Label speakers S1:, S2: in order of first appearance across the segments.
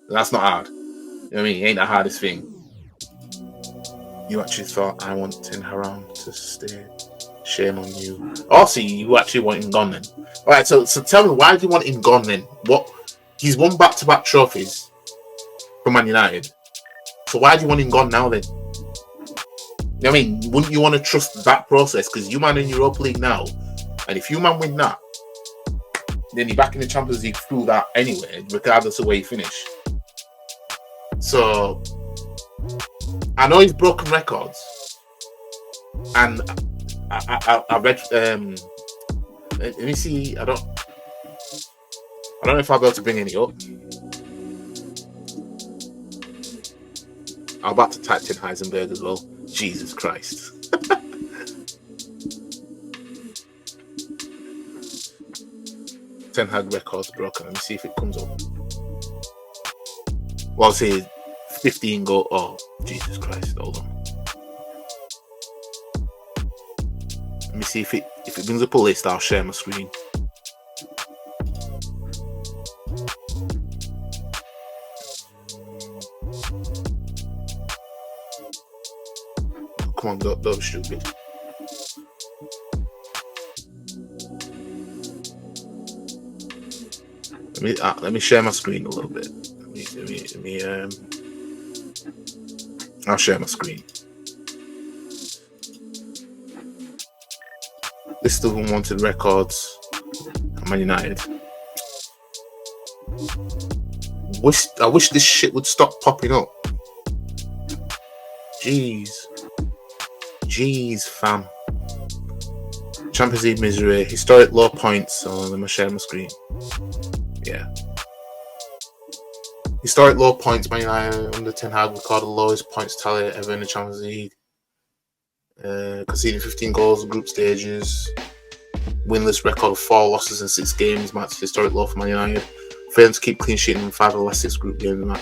S1: That's not hard. You know what I mean? It ain't the hardest thing. You actually thought I want Ten Haram to stay. Shame on you. Oh, see, you actually want him gone then. All right, so tell me, why do you want him gone then? What? He's won back-to-back trophies for Man United. So why do you want him gone now then? You know what I mean? Wouldn't you want to trust that process? Because you man in Europa League now, and if you man win that, then you're back in the Champions League through that anyway, regardless of where you finish. So I know he's broken records, and I read. Let me see. I don't know if I'll be able to bring any up. I'm about to type in Heisenberg as well. Jesus Christ. Ten Hag records broken. Let me see if it comes up. Well, I'll say 15 goal. Oh, Jesus Christ. Hold on. Let me see if it brings up a list. I'll share my screen. Come on, don't be stupid. Let me share my screen a little bit. Let me I'll share my screen. List of unwanted records at Man United. I wish this shit would stop popping up. Jeez, fam. Champions League misery, historic low points. So let me share my screen. Yeah. Historic low points. Man United under Ten Hag recorded the lowest points tally ever in the Champions League. Conceding 15 goals in group stages. Winless record of 4 losses in 6 games. Matched historic low for Man United. Failing to keep clean sheet in 5 of the last 6 group games.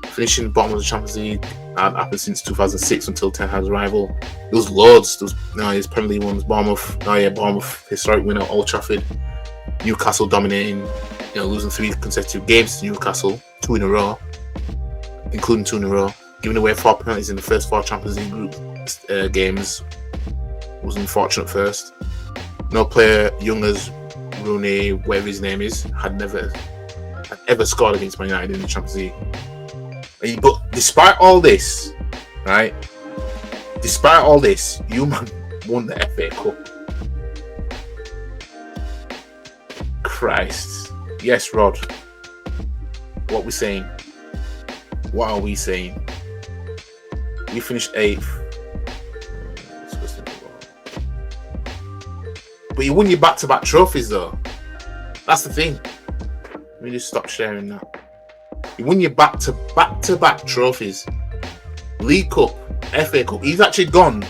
S1: Finishing bottom of the Champions League hadn't happened since 2006 until Ten Hag's arrival. There was loads. His Premier League ones. Bournemouth. Bournemouth historic winner at Old Trafford. Newcastle dominating. Losing 3 consecutive games to Newcastle, 2 in a row, including 2 in a row. Giving away 4 penalties in the first 4 Champions League group games was unfortunate first. No player young as Rooney, whatever his name is, had ever scored against Man United in the Champions League. But despite all this, right? Despite all this, you man won the FA Cup. Christ. Yes, Rod. What we saying? What are we saying? We finished 8th. But you won your back-to-back trophies, though. That's the thing. Let me just stop sharing that. You won your back-to-back trophies. League Cup, FA Cup. He's actually gone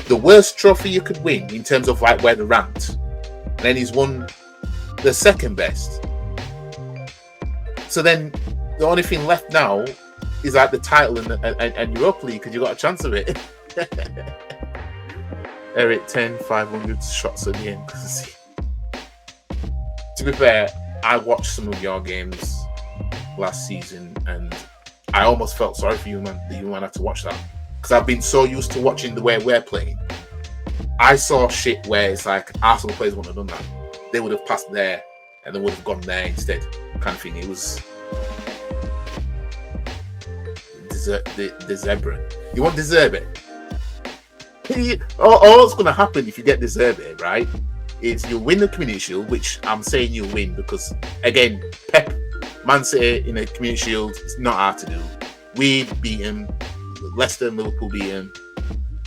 S1: the worst trophy you could win in terms of like where they're ranked. And then he's won the second best. So then the only thing left now is like the title and Europa League because you got a chance of it. Eric 500 shots at the end. To be fair, I watched some of your games last season and I almost felt sorry for you, man, that you might have to watch that. Because I've been so used to watching the way we're playing. I saw shit where it's like Arsenal players wouldn't have done that. They would have passed there and they would have gone there instead, kind of thing. It was the zebra. You want De Zerbi? All that's going to happen if you get De Zerbi, right, is you'll win the Community Shield, which I'm saying you'll win because, again, Pep, Man City in a Community Shield, it's not hard to do. We beat him. Leicester and Liverpool beat him.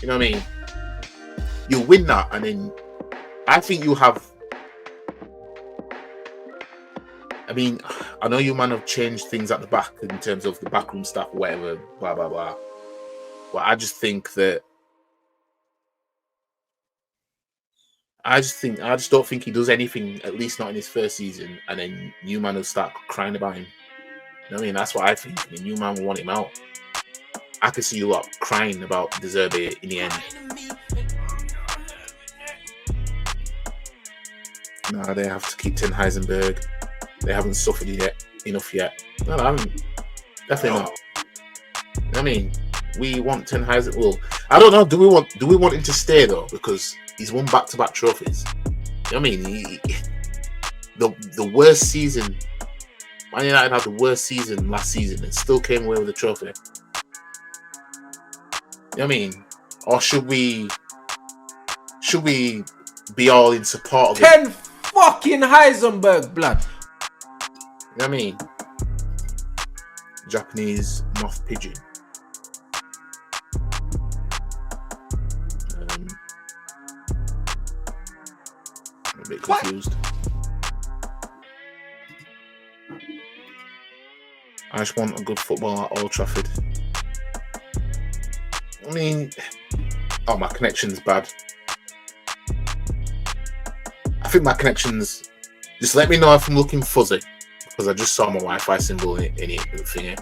S1: You know what I mean? You'll win that, and then I think you have. I mean, I know you man have changed things at the back in terms of the backroom staff, whatever, blah blah blah. But I just don't think he does anything, at least not in his first season, and then you man will start crying about him. You know what I mean? That's what I think. I mean, you man will want him out. I could see you lot crying about De Zerbi in the end. No, they have to keep Ten Heisenberg. They haven't suffered yet. enough yet. No, I haven't. Definitely not. I mean, we want Ten Hag. Well, I don't know. Do we want him to stay though? Because he's won back-to-back trophies. I mean, the worst season. Man United had the worst season last season and still came away with a trophy. I mean, or should we be all in support of
S2: 10 fucking Heisenberg, blood.
S1: I mean, Japanese moth pigeon. I'm a bit confused. I just want a good football at Old Trafford. I mean, oh, my connection's bad. I think my connection's... Just let me know if I'm looking fuzzy, because I just saw my Wi-Fi symbol in it thingy.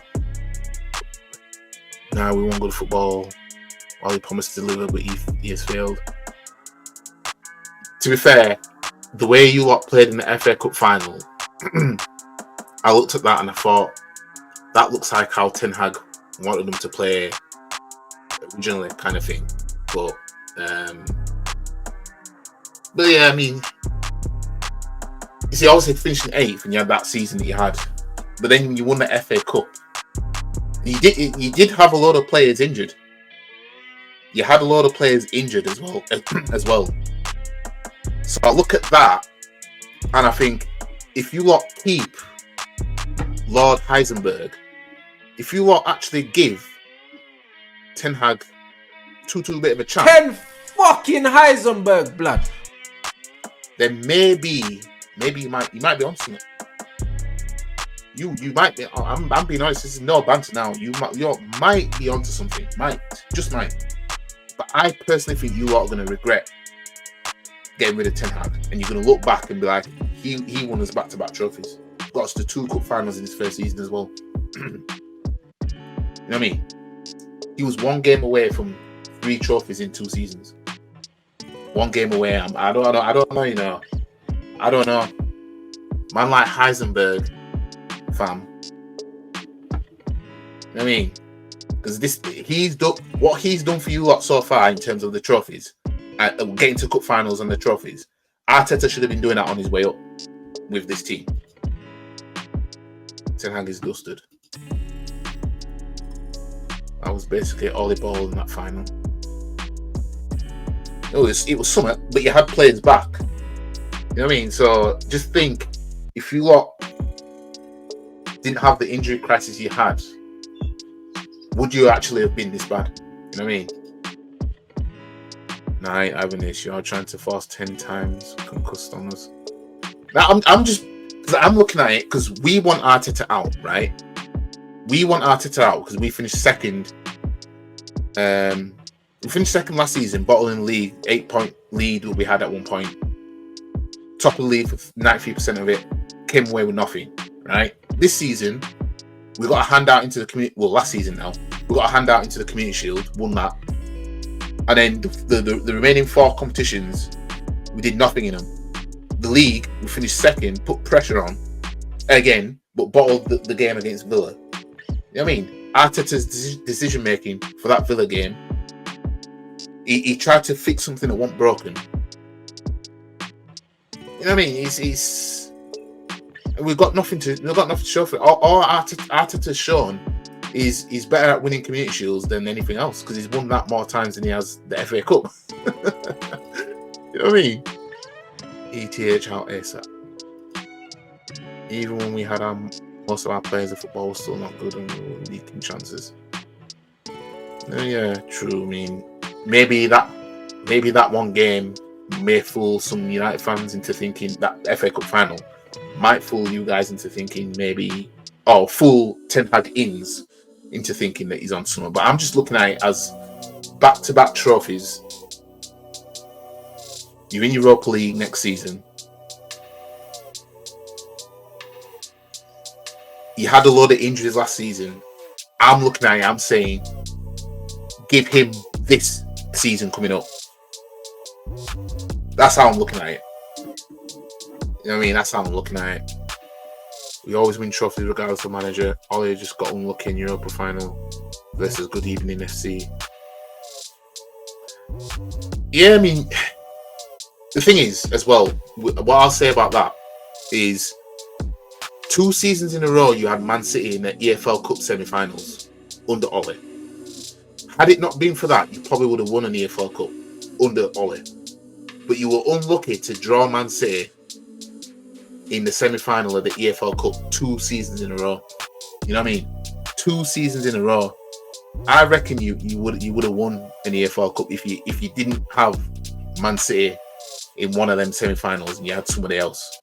S1: Now we want good football. While he promised to deliver, but he has failed. To be fair, the way you lot played in the FA Cup final, I looked at that and I thought, that looks like how Ten Hag wanted them to play originally, kind of thing. But yeah, I mean, you see, obviously finishing 8th and you had that season that you had, but then you won the FA Cup. You did have a lot of players injured. You had a lot of players injured as well. So I look at that and I think, if you lot keep Lord Heisenberg, if you lot actually give Ten Hag too bit of a chance,
S2: 10 fucking Heisenberg, blood,
S1: then maybe you might be on something. You might be. I'm being honest. This is no banter now. You might be onto something. Just might. But I personally think you lot are going to regret getting rid of Ten Hag, and you're going to look back and be like, he won us back-to-back trophies. Got us to 2 cup finals in his first season as well. You know what I mean? He was 1 game away from 3 trophies in 2 seasons. 1 game away. I don't know. You know, I don't know. Man like Heisenberg, fam. You know what I mean? Because what he's done for you lot so far in terms of the trophies, getting to cup finals and the trophies. Arteta should have been doing that on his way up with this team. Ten Hag is dusted. That was basically Ollie Ball in that final. It was summer, but you had players back. You know what I mean? So just think, if you lot didn't have the injury crisis you had, would you actually have been this bad? You know what I mean? Nah, I ain't having this. You're trying to force 10 times concussed on us. Now, I'm looking at it because we want Arteta out, right? We want Arteta out because we finished second. We finished second last season, bottling the league, 8-point lead we had at one point. Top of the league for 93% of it. Came away with nothing, right? This season, we got a handout into the community. Well, last season now, we got a handout into the Community Shield, won that, and then the remaining 4 competitions, we did nothing in them. The league, we finished second, put pressure on again, but bottled the game against Villa. You know what I mean? Arteta's decision making for that Villa game, he tried to fix something that wasn't broken. You know what I mean? We've got nothing to show for it. All Arteta's shown is he's better at winning Community Shields than anything else, because he's won that more times than he has the FA Cup. You know what I mean? ETH out ASAP. Even when we had most of our players of football were still not good and we were leaking chances. Yeah, true. I mean, maybe that 1 game may fool some United fans into thinking that FA Cup final might fool you guys into thinking fool Ten Hag into thinking that he's on something. But I'm just looking at it as back-to-back trophies. You're in Europa League next season. You had a load of injuries last season. I'm looking at it, I'm saying, give him this season coming up. That's how I'm looking at it. You know what I mean? That's how I'm looking at it. We always win trophies regardless of manager. Ole just got unlucky in Europa final versus Good Evening FC. Yeah, I mean, the thing is, as well, what I'll say about that is 2 seasons in a row you had Man City in the EFL Cup semi-finals under Ole. Had it not been for that, you probably would have won an EFL Cup under Ole. But you were unlucky to draw Man City in the semi-final of the EFL Cup 2 seasons in a row. You know what I mean? 2 seasons in a row. I reckon you would have won an EFL Cup if you didn't have Man City in one of them semi-finals and you had somebody else.